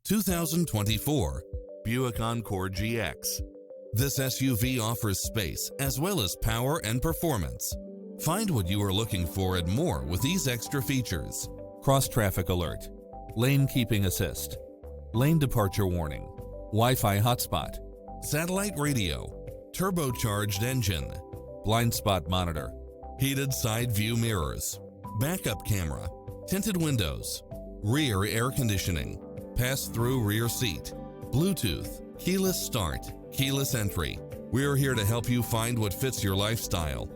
2024 Buick Encore GX. This SUV offers space as well as power and performance. Find what you are looking for and more with these extra features: cross-traffic alert, lane keeping assist, lane departure warning, Wi-Fi hotspot, satellite radio, turbocharged engine, blind spot monitor, heated side view mirrors, backup camera, tinted windows, rear air conditioning, pass-through rear seat, Bluetooth, keyless start, keyless entry. We're here to help you find what fits your lifestyle.